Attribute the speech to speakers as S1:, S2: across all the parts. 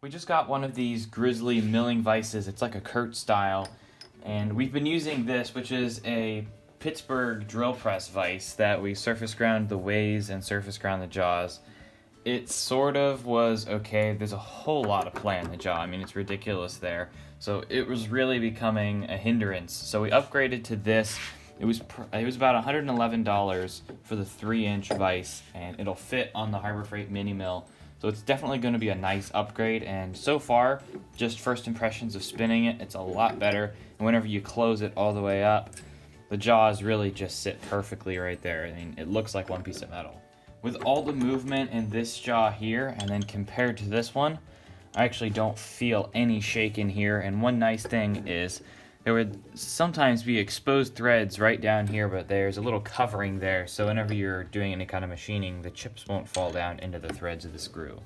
S1: We just got one of these grizzly milling vices. It's like a Curt style, and we've been using this, which is a Pittsburgh drill press vise that we surface ground the ways and surface ground the jaws. It sort of was okay. There's a whole lot of play in the jaw. I mean, it's ridiculous there. So it was really becoming a hindrance. So we upgraded to this. It was about $111 for the 3-inch vise, and it'll fit on the Harbor Freight mini mill. So it's definitely going to be a nice upgrade, and so far, just first impressions of spinning it, it's a lot better. And whenever you close it all the way up, the jaws really just sit perfectly right there. I mean, it looks like one piece of metal. With all the movement in this jaw here, and then compared to this one, I actually don't feel any shake in here. And one nice thing is, there would sometimes be exposed threads right down here, but there's a little covering there, so whenever you're doing any kind of machining, the chips won't fall down into the threads of the screw.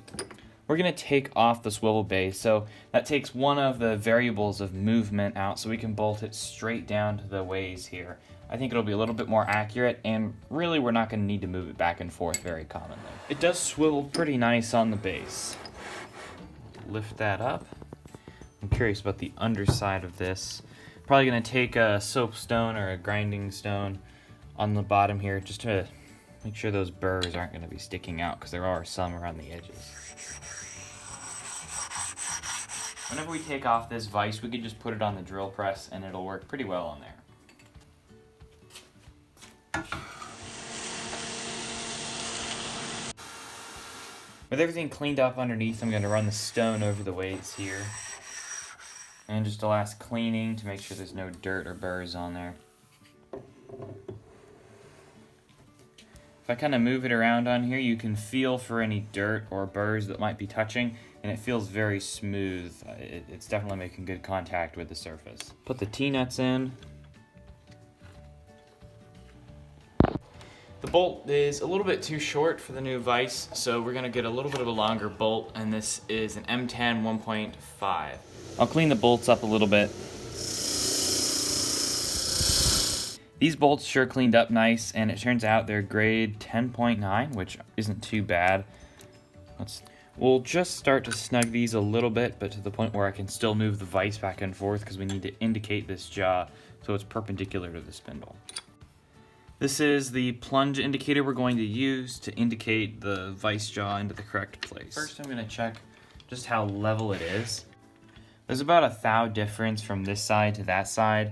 S1: We're going to take off the swivel base, so that takes one of the variables of movement out, so we can bolt it straight down to the ways here. I think it'll be a little bit more accurate, and really we're not going to need to move it back and forth very commonly. It does swivel pretty nice on the base. Lift that up. I'm curious about the underside of this. Probably going to take a soapstone or a grinding stone on the bottom here just to make sure those burrs aren't going to be sticking out, because there are some around the edges. Whenever we take off this vise, we can just put it on the drill press and it'll work pretty well on there. With everything cleaned up underneath, I'm going to run the stone over the weights here. And just a last cleaning to make sure there's no dirt or burrs on there. If I kind of move it around on here, you can feel for any dirt or burrs that might be touching, and it feels very smooth. It's definitely making good contact with the surface. Put the T-nuts in. The bolt is a little bit too short for the new vise, so we're going to get a little bit of a longer bolt, and this is an M10 1.5. I'll clean the bolts up a little bit. These bolts sure cleaned up nice, and it turns out they're grade 10.9, which isn't too bad. We'll just start to snug these a little bit, but to the point where I can still move the vise back and forth, because we need to indicate this jaw so it's perpendicular to the spindle. This is the plunge indicator we're going to use to indicate the vise jaw into the correct place. First, I'm going to check just how level it is. There's about a thou difference from this side to that side.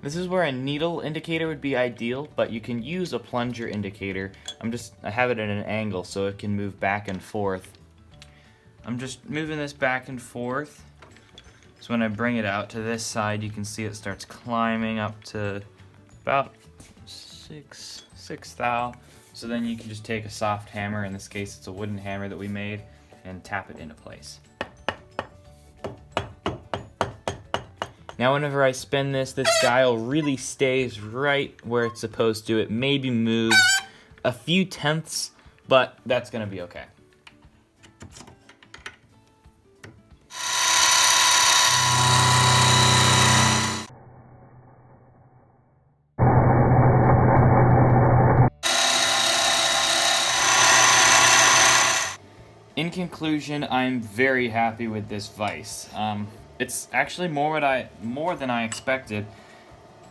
S1: This is where a needle indicator would be ideal, but you can use a plunger indicator. I have it at an angle so it can move back and forth. I'm just moving this back and forth. So when I bring it out to this side, you can see it starts climbing up to about 6 thou. So then you can just take a soft hammer, in this case it's a wooden hammer that we made, and tap it into place. Now whenever I spin this dial really stays right where it's supposed to. It maybe moves a few tenths, but that's going to be okay. In conclusion, I'm very happy with this vise. It's actually more than I expected.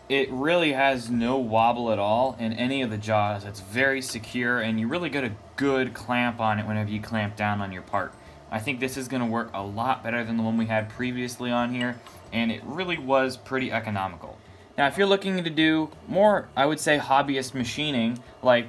S1: It really has no wobble at all in any of the jaws. It's very secure, and you really get a good clamp on it whenever you clamp down on your part. I think this is going to work a lot better than the one we had previously on here, and it really was pretty economical. Now, if you're looking to do more, I would say, hobbyist machining, like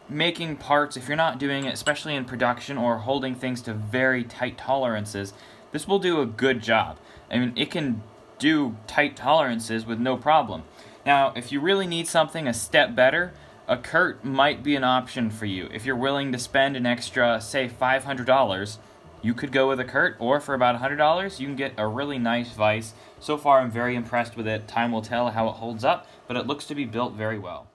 S1: making parts, if you're not doing it, especially in production or holding things to very tight tolerances, this will do a good job. I mean, it can do tight tolerances with no problem. Now, if you really need something a step better, a Curt might be an option for you. If you're willing to spend an extra, say, $500, you could go with a Curt, or for about $100, you can get a really nice vise. So far, I'm very impressed with it. Time will tell how it holds up, but it looks to be built very well.